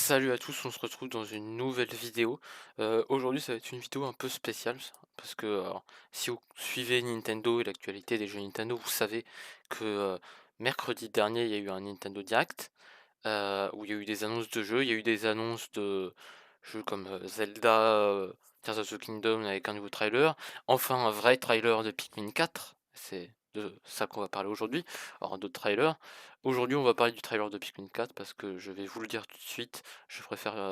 Salut à tous, on se retrouve dans une nouvelle vidéo. Aujourd'hui ça va être une vidéo un peu spéciale, parce que alors, si vous suivez Nintendo et l'actualité des jeux Nintendo, vous savez que mercredi dernier il y a eu un Nintendo Direct, où il y a eu des annonces de jeux, il y a eu des annonces de jeux comme Zelda, Tears of the Kingdom avec un nouveau trailer, enfin un vrai trailer de Pikmin 4, c'est de ça qu'on va parler aujourd'hui, alors d'autres trailers. Aujourd'hui on va parler du trailer de Pikmin 4 parce que je vais vous le dire tout de suite, je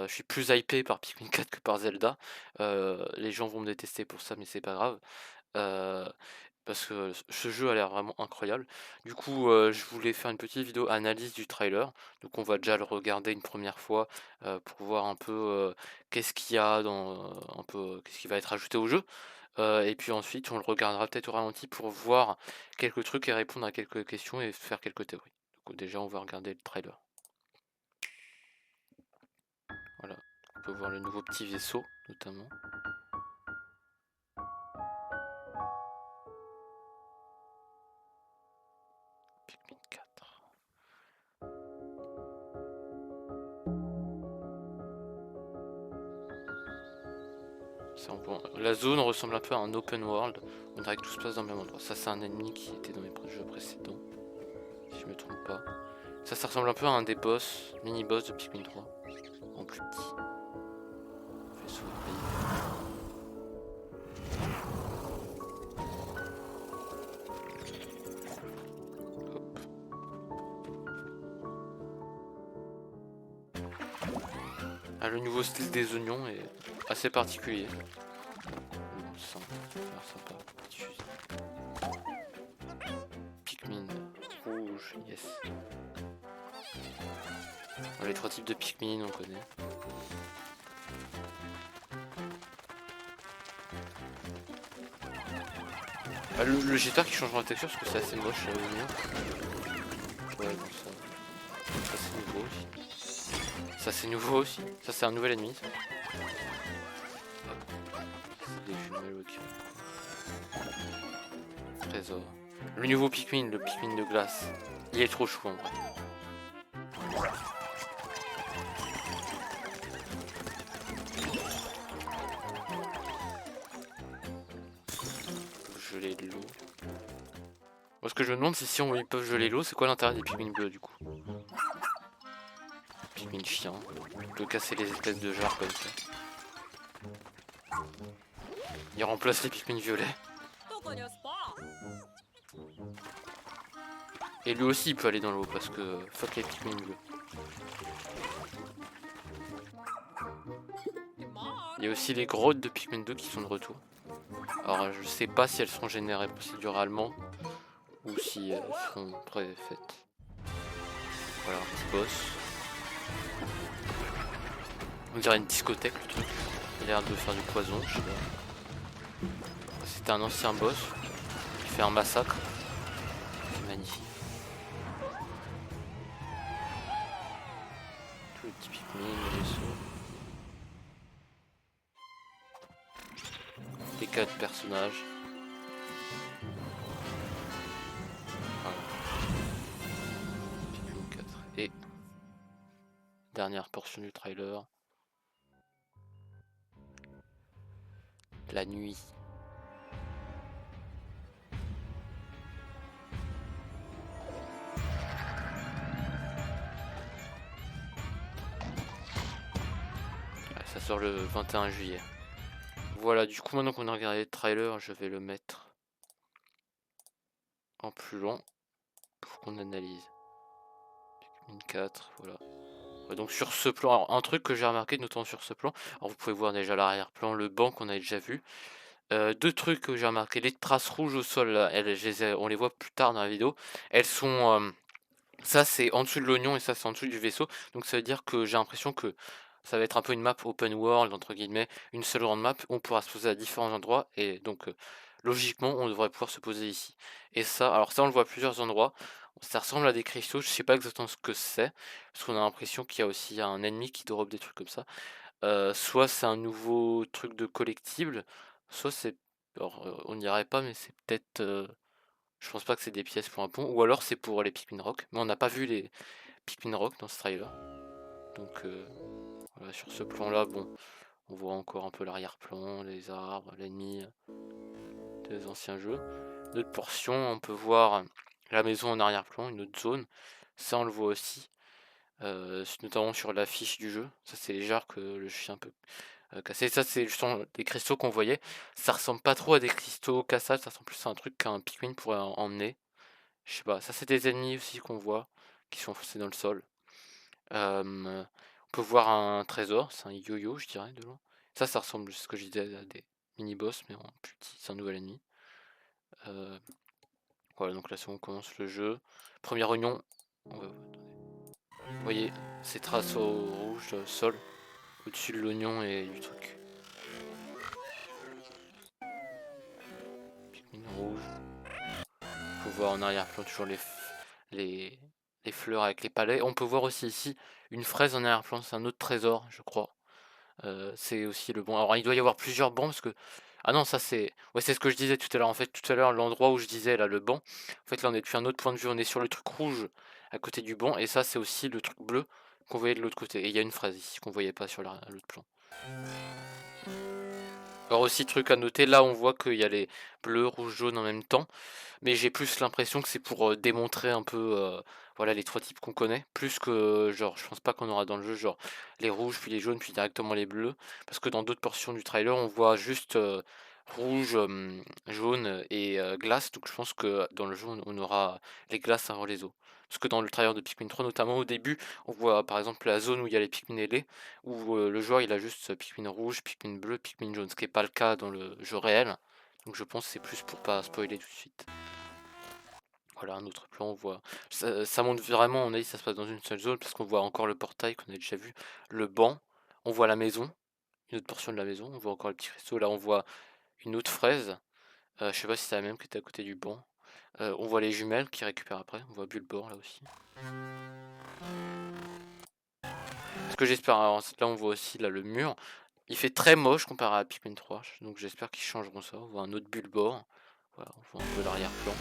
suis plus hypé par Pikmin 4 que par Zelda. Les gens vont me détester pour ça mais c'est pas grave. Heu, Parce que ce jeu a l'air vraiment incroyable. Du coup, je voulais faire une petite vidéo analyse du trailer. Donc on va déjà le regarder une première fois, pour voir un peu, qu'est-ce qu'il y a dans, un peu, qu'est-ce qui va être ajouté au jeu. Et puis ensuite on le regardera peut-être au ralenti pour voir quelques trucs et répondre à quelques questions et faire quelques théories. Donc déjà on va regarder le trailer. Voilà, on peut voir le nouveau petit vaisseau notamment. Pikmin 4. La zone ressemble un peu à un open world. On dirait que tout se passe dans le même endroit. Ça, c'est un ennemi qui était dans les jeux précédents, si je me trompe pas. Ça ressemble un peu à un des boss, mini-boss de Pikmin 3, en plus petit. Vaisseau de Hop. Ah, le nouveau style des oignons est assez particulier. Bon, sympa. Petit fusil. Pikmin rouge, yes. Les trois types de Pikmin, on connaît. Ah, j'espère qu'ils changeront la texture parce que c'est assez moche au mur. Ouais, bon, ça c'est nouveau aussi. Ça c'est nouveau aussi. Ça c'est un nouvel ennemi. Ça. C'est des jumelles, ok. Trésor. Le nouveau Pikmin, le Pikmin de glace. Il est trop chou en vrai. Geler l'eau. Moi ce que je me demande c'est si ils peuvent geler l'eau, c'est quoi l'intérêt des Pikmin bleus du coup? Pikmin chien. On peut casser les espèces de jarres comme ça. Il remplace les Pikmin violets. Et lui aussi il peut aller dans l'eau parce que fuck les Pikmin bleus. Il y a aussi les grottes de Pikmin 2 qui sont de retour. Alors je sais pas si elles seront générées procéduralement ou si elles seront préfaites. Voilà un petit boss. On dirait une discothèque le truc. Il a l'air de faire du poison, je sais pas. C'était un ancien boss qui fait un massacre. C'est magnifique. Tous les petits Pikmin, les vaisseaux. Les 4 personnages. Voilà. Pikmin 4. Et dernière portion du trailer. La nuit. Ça sort le 21 juillet. Voilà, du coup maintenant qu'on a regardé le trailer, je vais le mettre en plus long pour qu'on analyse. Pikmin 4, voilà. Donc sur ce plan, alors un truc que j'ai remarqué notamment sur ce plan, alors vous pouvez voir déjà l'arrière-plan, le banc qu'on a déjà vu. Deux trucs que j'ai remarqué, les traces rouges au sol, là, on les voit plus tard dans la vidéo. Elles sont, ça c'est en dessous de l'oignon et ça c'est en dessous du vaisseau. Donc ça veut dire que j'ai l'impression que ça va être un peu une map open world entre guillemets, une seule grande map. On pourra se poser à différents endroits et donc logiquement on devrait pouvoir se poser ici. Et ça, alors ça on le voit à plusieurs endroits. Ça ressemble à des cristaux, je sais pas exactement ce que c'est, parce qu'on a l'impression qu'il y a aussi un ennemi qui drop des trucs comme ça. Soit c'est un nouveau truc de collectible, soit c'est, alors on dirait pas, mais c'est peut-être, je pense pas que c'est des pièces pour un pont, ou alors c'est pour les Pikmin Rock. Mais on n'a pas vu les Pikmin Rock dans ce trailer, donc Voilà, sur ce plan-là, bon, on voit encore un peu l'arrière-plan, les arbres, l'ennemi des anciens jeux. D'autres portions, on peut voir la maison en arrière-plan, une autre zone. Ça, on le voit aussi, notamment sur l'affiche du jeu. Ça, c'est les jarres que le chien peut casser. Ça, c'est justement des cristaux qu'on voyait. Ça ressemble pas trop à des cristaux cassables, ça ressemble plus à un truc qu'un Pikmin pourrait emmener. Je sais pas, ça, c'est des ennemis aussi qu'on voit, qui sont enfoncés dans le sol. On peut voir un trésor, c'est un yo-yo, je dirais, de loin. Ça ressemble, c'est ce que je disais, à des mini-boss, mais en plus petit, c'est un nouvel ennemi. Euh, voilà, donc là, si on commence le jeu, premier oignon, vous voyez, ces traces au rouge sol, au-dessus de l'oignon et du truc. Pikmin rouge. On peut voir en arrière-plan toujours les, les fleurs avec les palais. On peut voir aussi ici une fraise en arrière-plan, c'est un autre trésor, je crois. C'est aussi le bon. Alors il doit y avoir plusieurs bancs parce que. Ah non, ça c'est. Ouais, c'est ce que je disais tout à l'heure. En fait, tout à l'heure, l'endroit où je disais là, le banc. En fait, là, on est depuis un autre point de vue. On est sur le truc rouge à côté du banc. Et ça, c'est aussi le truc bleu qu'on voyait de l'autre côté. Et il y a une fraise ici qu'on voyait pas sur l'autre plan. Alors aussi, truc à noter, là, on voit qu'il y a les bleus, rouges, jaunes en même temps. Mais j'ai plus l'impression que c'est pour démontrer un peu voilà les trois types qu'on connaît, plus que genre je pense pas qu'on aura dans le jeu genre les rouges puis les jaunes puis directement les bleus, parce que dans d'autres portions du trailer on voit juste rouge, jaune et glace, donc je pense que dans le jeu on aura les glaces avant les eaux. Parce que dans le trailer de Pikmin 3 notamment au début on voit par exemple la zone où il y a les Pikmin ailés, où le joueur il a juste Pikmin rouge, Pikmin bleu, Pikmin jaune, ce qui n'est pas le cas dans le jeu réel. Donc je pense que c'est plus pour pas spoiler tout de suite. Voilà, un autre plan, on voit. Ça montre vraiment, on a dit ça se passe dans une seule zone, parce qu'on voit encore le portail qu'on a déjà vu, le banc, on voit la maison, une autre portion de la maison, on voit encore le petit cristaux, là on voit une autre fraise, je sais pas si c'est la même qui était à côté du banc. On voit les jumelles qui récupèrent après, on voit Bulbor là aussi. Ce que j'espère, alors là on voit aussi là le mur, il fait très moche comparé à Pikmin 3, donc j'espère qu'ils changeront ça, on voit un autre Bulbor, voilà, on voit un peu l'arrière-plan.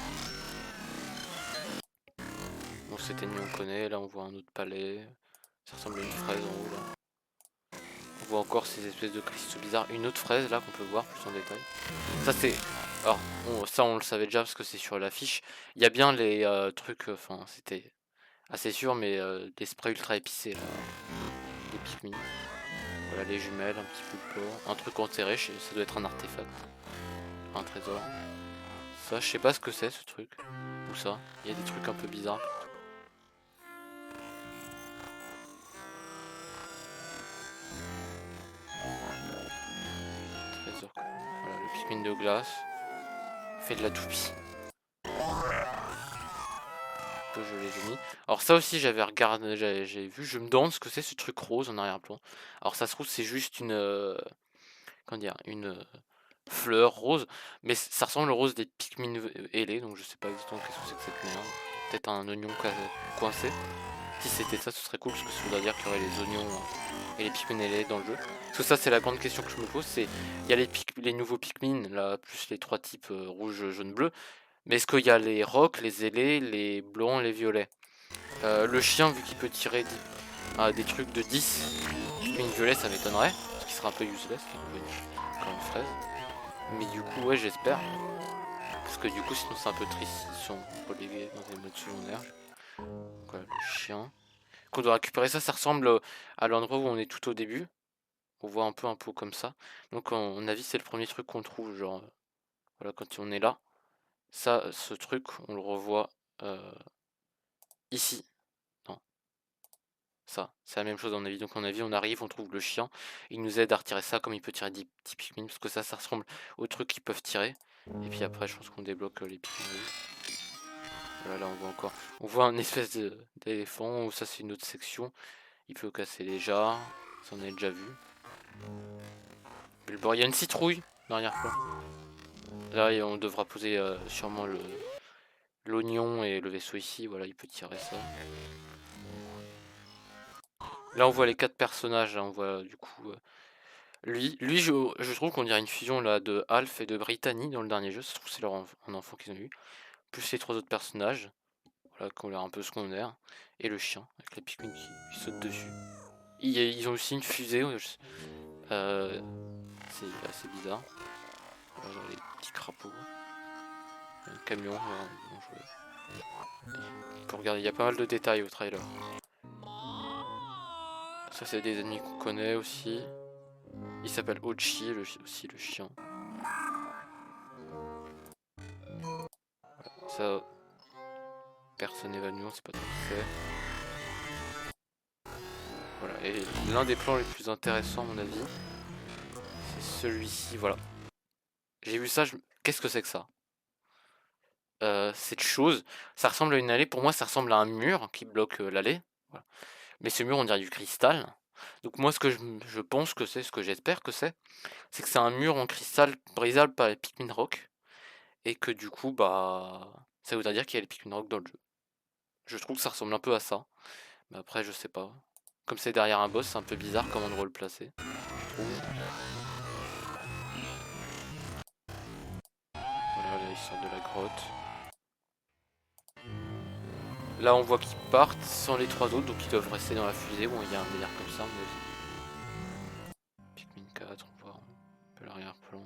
Bon, cet ennemi on connaît, là on voit un autre palais, ça ressemble à une fraise en haut là. On voit encore ces espèces de cristaux bizarres, une autre fraise là qu'on peut voir plus en détail. Ça c'est... Alors, ça on le savait déjà parce que c'est sur l'affiche. Il y a bien les trucs, enfin c'était assez sûr, mais des sprays ultra épicés là, des Pikmin. Voilà les jumelles, un petit peu de porc, un truc enterré, ça doit être un artefact, un trésor. Ça je sais pas ce que c'est ce truc, ou ça, il y a des trucs un peu bizarres. Trésor, voilà le Pikmin de glace, fait de la toupie. Je les ai mis. Alors ça aussi j'avais regardé, j'avais vu, je me demande ce que c'est ce truc rose en arrière-plan. Alors ça se trouve c'est juste une comment dire, une fleur rose, mais ça ressemble au rose des Pikmin ailés, donc je sais pas exactement qu'est-ce que c'est que cette merde. Peut-être un oignon coincé. Si c'était ça, ce serait cool parce que ça voudrait dire qu'il y aurait les oignons et les Pikmin ailés dans le jeu. Parce que ça c'est la grande question que je me pose, c'est il y a les nouveaux Pikmin là, plus les trois types rouge, jaune, bleu. Mais est-ce qu'il y a les rocs, les ailés, les blancs, les violets? Le chien, vu qu'il peut tirer des trucs de 10, une violet, ça m'étonnerait. Ce qui serait un peu useless, comme une fraise. Mais du coup, ouais, j'espère. Parce que du coup, sinon, c'est un peu triste. Ils sont relégués dans des modes secondaires. Voilà, le chien. Qu'on doit récupérer ça, ça ressemble à l'endroit où on est tout au début. On voit un peu un pot comme ça. Donc, à mon avis, c'est le premier truc qu'on trouve. Genre, voilà, quand on est là. Ça, ce truc, on le revoit ici. Non. Ça, c'est la même chose dans mon avis. Donc, à mon avis, on arrive, on trouve le chien. Il nous aide à retirer ça comme il peut tirer 10 petits Pikmin. Parce que ça ressemble aux trucs qu'ils peuvent tirer. Et puis après, je pense qu'on débloque les Pikmin rouges. Voilà, là, on voit encore. On voit un espèce d'éléphant. Ou ça, c'est une autre section. Il peut casser les jarres. Ça, on a déjà vu. Il y a une citrouille dans l'arrière-plan. Là, on devra poser sûrement l'oignon et le vaisseau ici. Voilà, il peut tirer ça. Là, on voit les quatre personnages. Là, on voit du coup. Lui je trouve qu'on dirait une fusion là de Alf et de Brittany dans le dernier jeu, ça se trouve c'est leur un enfant qu'ils ont eu. Plus les trois autres personnages, voilà, qui ont l'air un peu secondaires. Et le chien, avec la Pikmin qui saute dessus. Ils ont aussi une fusée, c'est assez bizarre. Genre les petits crapauds. Un camion, bien joué. Pour regarder, il y a pas mal de détails au trailer. Ça c'est des ennemis qu'on connaît aussi. Il s'appelle Ochi, aussi le chien. Ça, personne évanoui, on sait pas trop ce que c'est. Voilà, et l'un des plans les plus intéressants à mon avis, c'est celui-ci, voilà. J'ai vu ça, qu'est-ce que c'est que ça? Cette chose, ça ressemble à une allée, pour moi ça ressemble à un mur qui bloque l'allée. Voilà. Mais ce mur on dirait du cristal. Donc moi ce que je pense que c'est, ce que j'espère que c'est que c'est un mur en cristal brisable par les Pikmin Rock. Et que du coup, bah, ça voudrait dire qu'il y a les Pikmin Rock dans le jeu. Je trouve que ça ressemble un peu à ça. Mais après, je sais pas. Comme c'est derrière un boss, c'est un peu bizarre comme endroit le placer, je trouve. Voilà, là, ils sortent de la grotte. Là, on voit qu'ils partent sans les trois autres, donc ils doivent rester dans la fusée. Bon, il y a un délire comme ça, mais Pikmin 4, on voit un peu l'arrière-plan.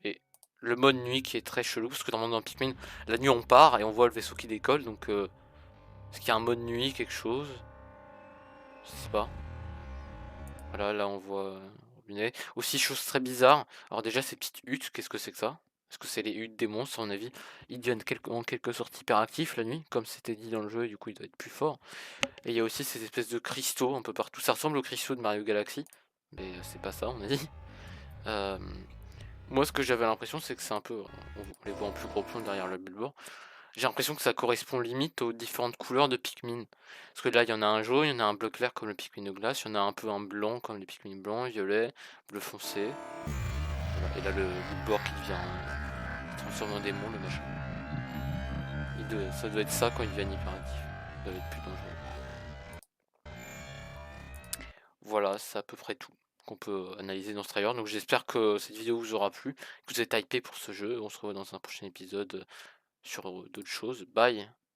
Et le mode nuit qui est très chelou, parce que normalement dans Pikmin, la nuit on part et on voit le vaisseau qui décolle, donc est-ce qu'il y a un mode nuit, quelque chose? Je sais pas. Voilà, là on voit robinet. Aussi, chose très bizarre. Alors déjà, ces petites huttes, qu'est-ce que c'est que ça? Est-ce que c'est les huttes des monstres, à mon avis? Ils deviennent en quelque sorte hyperactifs la nuit, comme c'était dit dans le jeu, et du coup, il doit être plus fort. Et il y a aussi ces espèces de cristaux un peu partout. Ça ressemble aux cristaux de Mario Galaxy, mais c'est pas ça, on a dit. Euh, Moi, ce que j'avais l'impression, c'est que c'est un peu... On les voit en plus gros plan derrière le billboard. J'ai l'impression que ça correspond limite aux différentes couleurs de Pikmin. Parce que là, il y en a un jaune, il y en a un bleu clair comme le Pikmin de glace, il y en a un peu un blanc comme les Pikmin blancs, violet, bleu foncé. Voilà. Et là, le bord qui devient qui se transforme en démon, le machin. Ça doit être ça quand il devient hyperactif. Ça doit être plus dangereux. Voilà, c'est à peu près tout qu'on peut analyser dans ce trailer. Donc j'espère que cette vidéo vous aura plu, que vous êtes hypé pour ce jeu. On se revoit dans un prochain épisode sur d'autres choses. Bye!